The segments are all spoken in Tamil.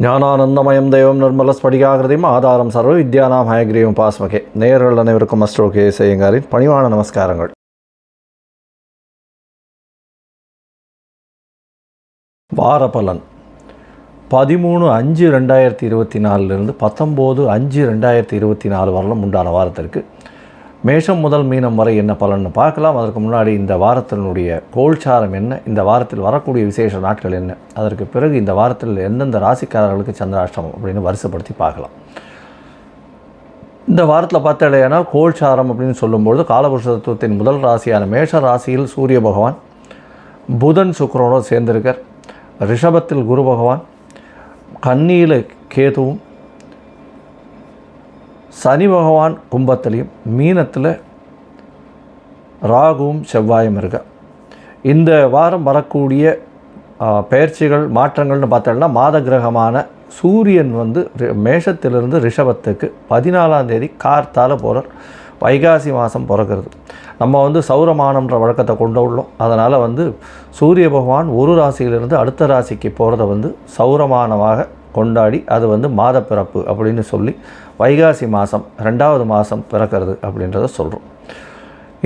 ஞானானந்தமயம் தெய்வம் நிர்மலஸ்படிகாகிருதியும் ஆதாரம் சர்வ வித்யானாம் ஹயக்ரீவம் பாஸ்மகே. நேயர்கள் அனைவருக்கும் அஸ்ட்ரோ கே செய்யங்காரின் பணிவான நமஸ்காரங்கள். வாரபலன் 13/5/2024 19/5/2024 வரலும் உண்டான வாரத்திற்கு மேஷம் முதல் மீனம் வரை என்ன பலன்னு பார்க்கலாம். அதற்கு முன்னாடி இந்த வாரத்தினுடைய கோல்சாரம் என்ன, இந்த வாரத்தில் வரக்கூடிய விசேஷ நாட்கள் என்ன, அதற்கு பிறகு இந்த வாரத்தில் எந்தெந்த ராசிக்காரர்களுக்கு சந்திராஷ்டமம் அப்படின்னு வரிசைப்படுத்தி பார்க்கலாம். இந்த வாரத்தில் பார்த்தாலேயானால் கோல்சாரம் அப்படின்னு சொல்லும்பொழுது காலபுருஷ தத்துவத்தின் முதல் ராசியான மேஷ ராசியில் சூரிய பகவான் புதன் சுக்கிரனோடு சேர்ந்திருக்கார். ரிஷபத்தில் குரு பகவான், கன்னியில் கேதுவும், சனி பகவான் கும்பத்திலையும், மீனத்தில் ராகுவும் செவ்வாயும் இருக்க. இந்த வாரம் வரக்கூடிய பயிற்சிகள் மாற்றங்கள்னு பார்த்தோம்னா மாத கிரகமான சூரியன் மேஷத்திலிருந்து ரிஷபத்துக்கு 14ஆம் தேதி கார்த்தால போகிறார். வைகாசி மாதம் பிறக்கிறது. நம்ம சௌரமானம்ன்ற வழக்கத்தை கொண்டு உள்ளோம். அதனால் சூரிய பகவான் ஒரு ராசியிலிருந்து அடுத்த ராசிக்கு போகிறத சௌரமானமாக கொண்டாடி அது மாத பிறப்பு அப்படின்னு சொல்லி வைகாசி மாதம் 2வது மாதம் பிறக்கிறது அப்படின்றத சொல்கிறோம்.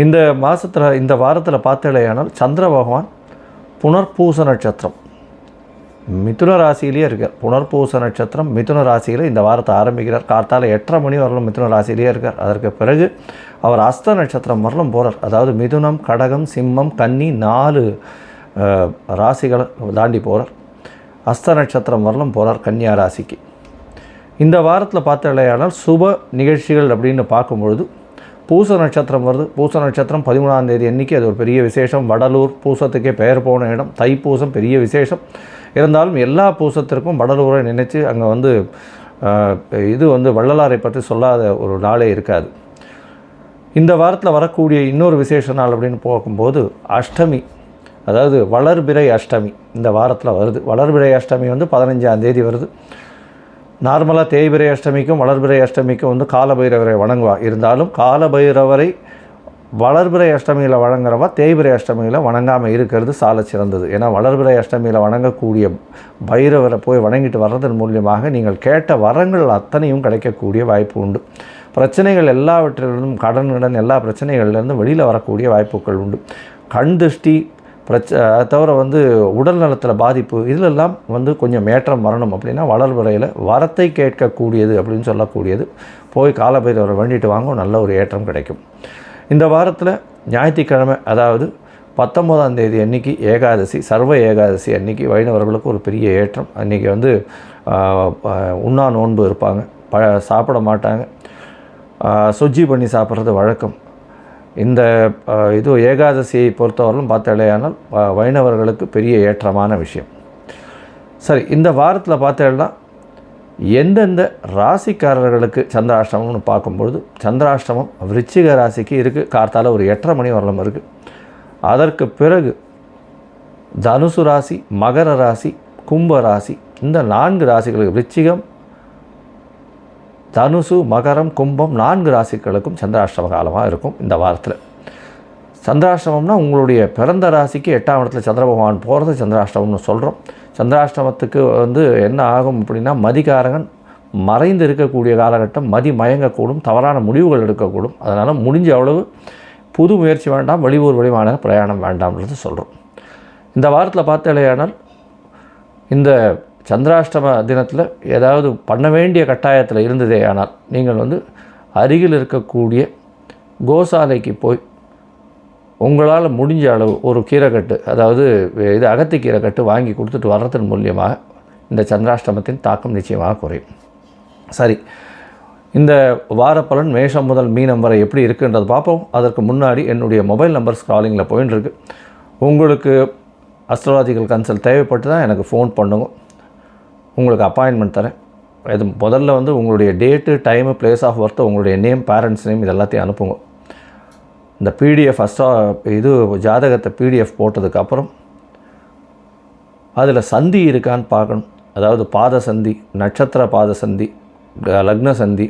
இந்த மாதத்தில் இந்த வாரத்தில் பார்த்தேலையானால் சந்திர பகவான் புனர்பூச நட்சத்திரம் மிதுன ராசியிலேயே இருக்கார். புனர்பூச நட்சத்திரம் மிதுன ராசியில் இந்த வாரத்தை ஆரம்பிக்கிறார். கார்த்தால 8:30 மணி வரலும் மிதுன ராசியிலேயே இருக்கார். அதற்கு பிறகு அவர் அஸ்த நட்சத்திரம் வரலும் போகிறார். அதாவது மிதுனம், கடகம், சிம்மம், கன்னி 4 ராசிகளை தாண்டி போகிறார். அஸ்த நட்சத்திரம் வரலும் போகிறார் கன்னியா ராசிக்கு. இந்த வாரத்தில் பார்த்தாலேயானால் சுப நிகழ்ச்சிகள் அப்படின்னு பார்க்கும்பொழுது பூச நட்சத்திரம் வருது. பூச நட்சத்திரம் 13ஆம் தேதி அன்றைக்கி அது ஒரு பெரிய விசேஷம். வடலூர் பூசத்துக்கே பெயர் போன இடம். தைப்பூசம் பெரிய விசேஷம். இருந்தாலும் எல்லா பூசத்திற்கும் வடலூரை நினைச்சு அங்கே இது வள்ளலாரை பற்றி சொல்லாத ஒரு நாளே இருக்காது. இந்த வாரத்தில் வரக்கூடிய இன்னொரு விசேஷ நாள் அப்படின்னு பார்க்கும்போது அஷ்டமி, அதாவது வளர்பிறை அஷ்டமி இந்த வாரத்தில் வருது. வளர்பிறை அஷ்டமி 15ஆம் தேதி வருது. நார்மலாக தேய்பிறை அஷ்டமிக்கும் வளர்பிறை அஷ்டமிக்கும் காலபைரவரை வணங்குவா. இருந்தாலும் காலபைரவரை வளர்பிறை அஷ்டமியில் வணங்குறவா தேய்பிறை அஷ்டமியில் வணங்காமல் இருக்கிறது சால சிறந்தது. ஏன்னா வளர்பிறை அஷ்டமியில் வணங்கக்கூடிய பைரவரை போய் வணங்கிட்டு வர்றதன் மூலியமாக நீங்கள் கேட்ட வரங்கள் அத்தனையும் கிடைக்கக்கூடிய வாய்ப்பு உண்டு. பிரச்சனைகள் எல்லாவற்றிலிருந்தும் கடன் எல்லா பிரச்சனைகள்லேருந்தும் வெளியில் வரக்கூடிய வாய்ப்புகள் உண்டு. கண் திருஷ்டி அதை தவிர உடல் நலத்தில் பாதிப்பு இதிலெல்லாம் கொஞ்சம் ஏற்றம் வரணும் அப்படின்னா வளர்பிறையில் வரத்தை கேட்கக்கூடியது அப்படின்னு சொல்லக்கூடியது போய் காலபைரவரை வேண்டிட்டு வாங்க, நல்ல ஒரு ஏற்றம் கிடைக்கும். இந்த வாரத்தில் ஞாயிற்றுக்கிழமை, அதாவது 19ஆம் தேதி அன்றைக்கி ஏகாதசி, சர்வ ஏகாதசி அன்றைக்கி வைணவர்களுக்கு ஒரு பெரிய ஏற்றம். அன்றைக்கி உண்ணா நோன்பு இருப்பாங்க, சாப்பிட மாட்டாங்க, சுஜ்ஜி பண்ணி சாப்பிட்றது வழக்கம். இந்த ஏகாதசியை பொறுத்தவரையிலும் பார்த்தாலேயானால் வைணவர்களுக்கு பெரிய ஏற்றமான விஷயம். சரி, இந்த வாரத்தில் பார்த்தேன்னா எந்தெந்த ராசிக்காரர்களுக்கு சந்திராஷ்டமம்னு பார்க்கும்பொழுது சந்திராஷ்டமம் விருச்சிக ராசிக்கு இருக்குது. கார்த்தால ஒரு 8:30 மணி வரலும் இருக்குது. அதற்கு பிறகு தனுசு ராசி, மகர ராசி, கும்ப ராசி, இந்த 4 ராசிகளுக்கு விருச்சிகம், தனுசு, மகரம், கும்பம் 4 ராசிகளுக்கும் சந்திராஷ்டம காலமாக இருக்கும். இந்த வாரத்தில் சந்திராஷ்டமம்னா உங்களுடைய பிறந்த ராசிக்கு 8ஆம் இடத்துல சந்திர பகவான் போகிறது சந்திராஷ்டமம்னு சொல்கிறோம். சந்திராஷ்டமத்துக்கு என்ன ஆகும் அப்படின்னா மதிகாரகன் மறைந்து இருக்கக்கூடிய காலகட்டம், மதி மயங்கக்கூடும், தவறான முடிவுகள் எடுக்கக்கூடும். அதனால் முடிஞ்ச அவ்வளவு புது முயற்சி வேண்டாம், வெளியூர் வெளிமான பிரயாணம் வேண்டாம்ன்றது சொல்கிறோம். இந்த வாரத்தில் பார்த்தாலேயானால் இந்த சந்திராஷ்டம தினத்தில் ஏதாவது பண்ண வேண்டிய கட்டாயத்தில் இருந்ததே ஆனால் நீங்கள் அருகில் இருக்கக்கூடிய கோசாலைக்கு போய் உங்களால் முடிஞ்ச அளவு ஒரு கீரைக்கட்டு, அதாவது அகத்தி கீரைக்கட்டு வாங்கி கொடுத்துட்டு வர்றதன் மூலியமாக இந்த சந்திராஷ்டமத்தின் தாக்கம் நிச்சயமாக குறையும். சரி, இந்த வாரப்பலன் மேஷம் முதல் மீனம் வரை எப்படி இருக்குன்றது பார்ப்போம். அதற்கு முன்னாடி என்னுடைய மொபைல் நம்பர் ஸ்க்ராலிங்கில் போயின்னு இருக்கு. உங்களுக்கு அஸ்ட்ராலஜிக்கல் கன்சல்ட் தேவைப்பட்டு தான் எனக்கு ஃபோன் பண்ணுங்க. உங்களுக்கு அப்பாயின்மெண்ட் தரேன். இது முதல்ல உங்களுடைய date, time, place of birth, உங்களுடைய நேம், பேரண்ட்ஸ் நேம் இது எல்லாத்தையும் அனுப்புங்க. இந்த பிடிஎஃப் ஜாதகத்தை பிடிஎஃப் போட்டதுக்கப்புறம் அதில் சந்தி இருக்கான்னு பார்க்கணும். அதாவது பாத சந்தி, நட்சத்திர பாத சந்தி, லக்ன சந்தி,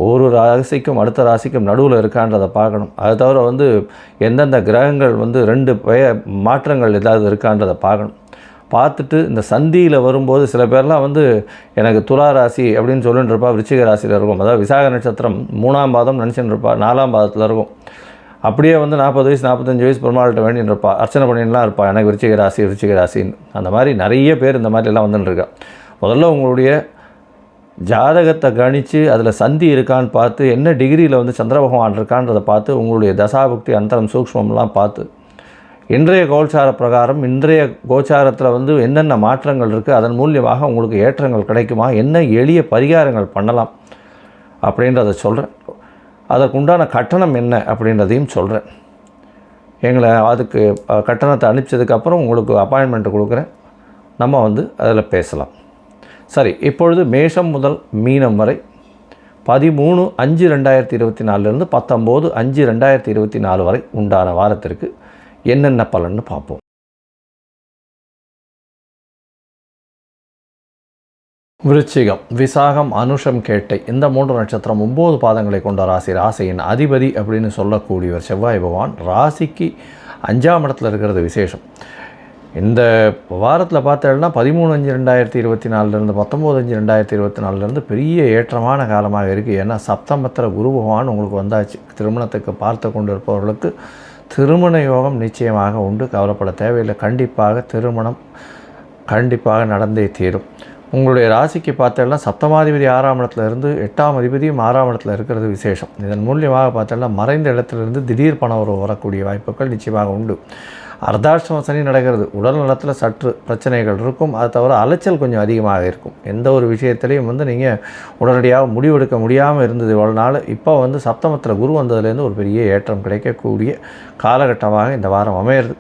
ஒரு ராசிக்கும் அடுத்த ராசிக்கும் நடுவில் இருக்கான்றதை பார்க்கணும். அது தவிர எந்தெந்த கிரகங்கள் 2 மாற்றங்கள் ஏதாவது இருக்கான்றதை பார்க்கணும். பார்த்துட்டு இந்த சந்தியில் வரும்போது சில பேர்லாம் வந்து எனக்கு துலா ராசி அப்படின்னு சொல்லிட்டு இருப்பா, விருச்சிக ராசியில் இருக்கும். அதாவது விசாக நட்சத்திரம் 3ஆம் பாதம் நினச்சிட்டு இருப்பா, 4ஆம் பாதத்தில் இருக்கும். அப்படியே வந்து 40 வயசு 45 வயசு பெருமாள்கிட்ட வேண்டின்னு இருப்பா, அர்ச்சனை பண்ணிட்டுலாம் இருப்பா, எனக்கு விருச்சிக ராசின்னு. அந்த மாதிரி நிறைய பேர் இந்த மாதிரிலாம் வந்துட்டுருக்கா. முதல்ல உங்களுடைய ஜாதகத்தை கணித்து அதில் சந்தி இருக்கான்னு பார்த்து, என்ன டிகிரியில் வந்து சந்திர பகவான் இருக்கான்றதை பார்த்து, உங்களுடைய தசாபுக்தி அந்தரம் சூக்ஷ்மம்லாம் பார்த்து, இன்றைய கோச்சார பிரகாரம் இன்றைய கோச்சாரத்தில் வந்து என்னென்ன மாற்றங்கள் இருக்குது, அதன் மூலியமாக உங்களுக்கு ஏற்றங்கள் கிடைக்குமா, என்ன எளிய பரிகாரங்கள் பண்ணலாம் அப்படின்றத சொல்கிறேன். அதற்குண்டான கட்டணம் என்ன அப்படின்றதையும் சொல்கிறேன். எங்களை அதுக்கு கட்டணத்தை அனுப்பிச்சதுக்கப்புறம் உங்களுக்கு அப்பாயின்மெண்ட் கொடுக்குறேன், நம்ம வந்து அதில் பேசலாம். சரி, இப்பொழுது மேஷம் முதல் மீனம் வரை 13/5/2024 19/5/2024 வரை உண்டான வாரத்திற்கு என்னென்ன பலன்னு பார்ப்போம். விருச்சிகம், விசாகம், அனுஷம், கேட்டை இந்த 3 நட்சத்திரம் 9 பாதங்களை கொண்ட ராசி. ராசியின் அதிபதி அப்படின்னு சொல்லக்கூடியவர் செவ்வாய் பகவான் ராசிக்கு 5ஆம் இடத்துல இருக்கிறது விசேஷம். இந்த வாரத்தில் பார்த்தேன்னா 13/5/2024 19/5/2024 பெரிய ஏற்றமான காலமாக இருக்குது. ஏன்னா சப்தமத்திர குரு பகவான் உங்களுக்கு வந்தாச்சு. திருமணத்துக்கு பார்த்து கொண்டு இருப்பவர்களுக்கு திருமண யோகம் நிச்சயமாக உண்டு, கவலைப்பட தேவையில்லை. திருமணம் கண்டிப்பாக நடந்தே தீரும். உங்களுடைய ராசிக்கு பார்த்தேன்னா சப்தமாதிபதி 6ஆம் இடத்துல இருந்து 8ஆம் அதிபதியும் 6ஆம் இடத்துல இருக்கிறது விசேஷம். இதன் மூலியமாக பார்த்தேன்னா மறைந்த இடத்துலேருந்து திடீர் பணம் வரக்கூடிய வாய்ப்புகள் நிச்சயமாக உண்டு. அர்த்தாஷ்டம சனி நடக்கிறது. உடல் நலத்தில் சற்று பிரச்சனைகள் இருக்கும். அதை தவிர அலைச்சல் கொஞ்சம் அதிகமாக இருக்கும். எந்த ஒரு விஷயத்துலையும் வந்து நீங்கள் உடனடியாக முடிவெடுக்க முடியாமல் இருந்தது இவ்வளோ நாள். இப்போ வந்து சப்தமத்தில் குரு வந்ததுலேருந்து ஒரு பெரிய ஏற்றம் கிடைக்கக்கூடிய காலகட்டமாக இந்த வாரம் அமையிறது.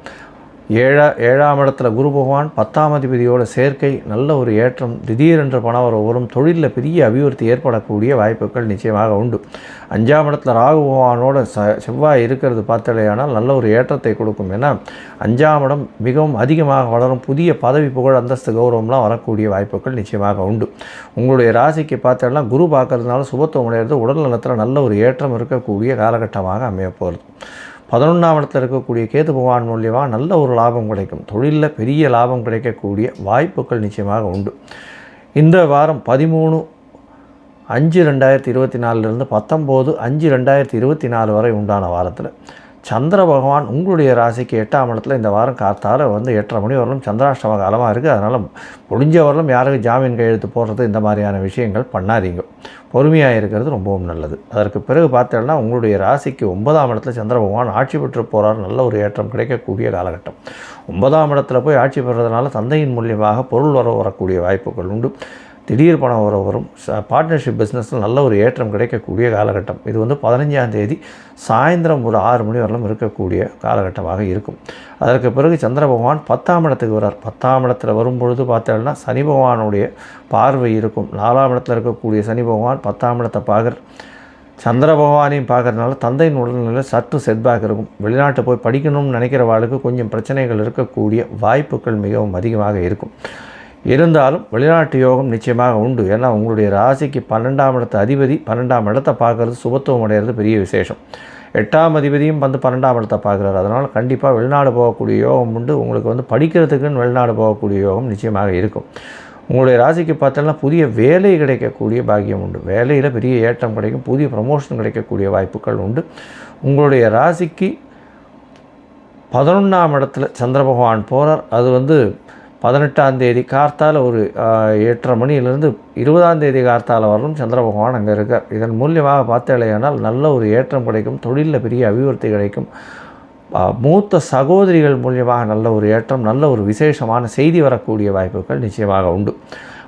7ஆம் இடத்துல குரு பகவான் 10ஆம் அதிபதியோட சேர்க்கை, நல்ல ஒரு ஏற்றம், திடீரென்று பணம் வரும், தொழிலில் பெரிய அபிவிருத்தி ஏற்படக்கூடிய வாய்ப்புகள் நிச்சயமாக உண்டு. 5ஆம் இடத்துல ராகு பகவானோட செவ்வாய் இருக்கிறது பார்த்தலையானால் நல்ல ஒரு ஏற்றத்தை கொடுக்கும். ஏன்னா 5ஆம் இடம் மிகவும் அதிகமாக வளரும், புதிய பதவி புகழ் அந்தஸ்து கௌரவம்லாம் வரக்கூடிய வாய்ப்புகள் நிச்சயமாக உண்டு. உங்களுடைய ராசிக்கு பார்த்தோம்னா குரு பார்க்கறதுனால சுபத்துவம் அடைகிறது, உடல் நலத்தில் நல்ல ஒரு ஏற்றம் இருக்கக்கூடிய காலகட்டமாக அமையப்போகிறது. 11ஆம் இடத்தில் இருக்கக்கூடிய கேது பகவான் மூலியமாக நல்ல ஒரு லாபம் கிடைக்கும், தொழிலில் பெரிய லாபம் கிடைக்கக்கூடிய வாய்ப்புகள் நிச்சயமாக உண்டு. இந்த வாரம் 13/5/2024 19/5/2024 வரை உண்டான வாரத்தில் சந்திர பகவான் உங்களுடைய ராசிக்கு 8ஆம் இடத்துல இந்த வாரம் காத்தால் வந்து 8:30 மணி வரலும் சந்திராஷ்டம காலமாக இருக்குது. அதனால் முடிஞ்ச வரலும் யாருக்கு ஜாமீன் கையெழுத்து போடுறது இந்த மாதிரியான விஷயங்கள் பண்ணாதீங்க. பொறுமையாக இருக்கிறது ரொம்பவும் நல்லது. அதற்கு பிறகு பார்த்தோம்னா உங்களுடைய ராசிக்கு 9ஆம் இடத்துல சந்திர பகவான் ஆட்சி பெற்று போகிறார். நல்ல ஒரு ஏற்றம் கிடைக்கக்கூடிய காலகட்டம். 9ஆம் இடத்துல போய் ஆட்சி பெறுறதுனால தந்தையின் மூலியமாக பொருள் வரக்கூடிய வாய்ப்புகள் உண்டு. திடீர் பணம் வரும். பார்ட்னர்ஷிப் பிஸ்னஸில் நல்ல ஒரு ஏற்றம் கிடைக்கக்கூடிய காலகட்டம். இது வந்து 15ஆம் தேதி சாயந்தரம் ஒரு 6 மணி வரலும் இருக்கக்கூடிய காலகட்டமாக இருக்கும். அதற்கு பிறகு சந்திர பகவான் 10ஆம் இடத்துக்கு வரார். 10ஆம் இடத்துல வரும்பொழுது பார்த்தோம்னா சனி பகவானுடைய பார்வை இருக்கும். 4ஆம் இடத்துல இருக்கக்கூடிய சனி பகவான் 10ஆம் இடத்தை பார்க்குற சந்திர பகவானையும் பார்க்குறதுனால தந்தையின் உடல்நிலையில் சற்று செட்பேக் இருக்கும். வெளிநாட்டு போய் படிக்கணும்னு நினைக்கிறவாளுக்கு கொஞ்சம் பிரச்சனைகள் இருக்கக்கூடிய வாய்ப்புகள் மிகவும் அதிகமாக இருக்கும். இருந்தாலும் வெளிநாட்டு யோகம் நிச்சயமாக உண்டு. ஏன்னா உங்களுடைய ராசிக்கு 12ஆம் இடத்து அதிபதி 12ஆம் இடத்தை பார்க்குறது சுபத்துவம் அடைகிறது பெரிய விசேஷம். 8ஆம் அதிபதியும் வந்து 12ஆம் இடத்தை பார்க்குறாரு. அதனால் கண்டிப்பாக வெளிநாடு போகக்கூடிய யோகம் உண்டு. உங்களுக்கு வந்து படிக்கிறதுக்குன்னு வெளிநாடு போகக்கூடிய யோகம் நிச்சயமாக இருக்கும். உங்களுடைய ராசிக்கு பார்த்தோம்னா புதிய வேலை கிடைக்கக்கூடிய பாக்கியம் உண்டு. வேலையில் பெரிய ஏற்றம் கிடைக்கும், புதிய ப்ரமோஷன் கிடைக்கக்கூடிய வாய்ப்புகள் உண்டு. உங்களுடைய ராசிக்கு 11ஆம் இடத்துல சந்திர பகவான் போகிறார். அது வந்து 18ஆம் தேதி கார்த்தால் ஒரு 8:30 மணியிலிருந்து 20ஆம் தேதி கார்த்தால் வரலும் சந்திர பகவான் அங்கே இருக்கார். இதன் மூலியமாக பார்த்தேனால் நல்ல ஒரு ஏற்றம் கிடைக்கும், தொழிலில் பெரிய அபிவிருத்தி கிடைக்கும். மூத்த சகோதரிகள் மூலியமாக நல்ல ஒரு ஏற்றம், நல்ல ஒரு விசேஷமான செய்தி வரக்கூடிய வாய்ப்புகள் நிச்சயமாக உண்டு.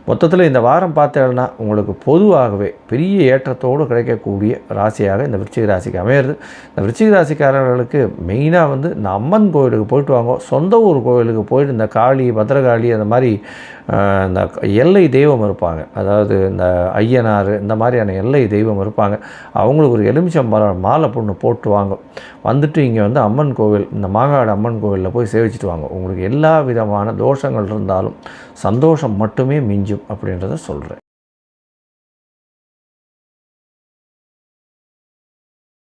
மொத்தத்தில் இந்த வாரம் பார்த்தேன்னா உங்களுக்கு பொதுவாகவே பெரிய ஏற்றத்தோடு கிடைக்கக்கூடிய ராசியாக இந்த விருச்சிக ராசிக்கு அமையிறது. இந்த விருச்சிக ராசிக்காரர்களுக்கு மெயினாக வந்து இந்த அம்மன் கோவிலுக்கு போயிட்டு வாங்க. சொந்த ஊர் கோவிலுக்கு போயிட்டு இந்த காளி, பத்ரகாளி அந்த மாதிரி இந்த எல்லை தெய்வம் இருப்பாங்க, அதாவது இந்த ஐயனார் இந்த மாதிரியான எல்லை தெய்வம் இருப்பாங்க. அவங்களுக்கு ஒரு எலுமிச்சம்பழம் மாலை பொண்ணு போட்டு வாங்க. வந்துட்டு இங்கே வந்து அம்மன் கோவில், இந்த மாங்காடு அம்மன் கோவிலில் போய் சேவிச்சுட்டு வாங்க. உங்களுக்கு எல்லா விதமான தோஷங்கள் இருந்தாலும் சந்தோஷம் மட்டுமே மிஞ்சும் அப்படின்றத சொல்கிறேன்.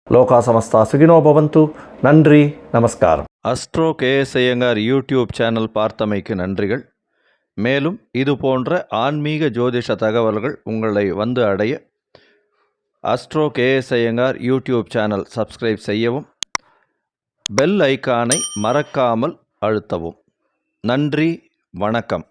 லோகா சமஸ்தா சுகினோ பவந்து. நன்றி, நமஸ்காரம். Astro KS Iyengar YouTube channel பார்த்தமைக்கு நன்றிகள். மேலும் இது போன்ற ஆன்மீக ஜோதிஷ தகவல்கள் உங்களை வந்து அடைய astro KS Iyengar YouTube channel subscribe செய்யவும், பெல் ஐக்கானை மறக்காமல் அழுத்தவும். நன்றி, வணக்கம்.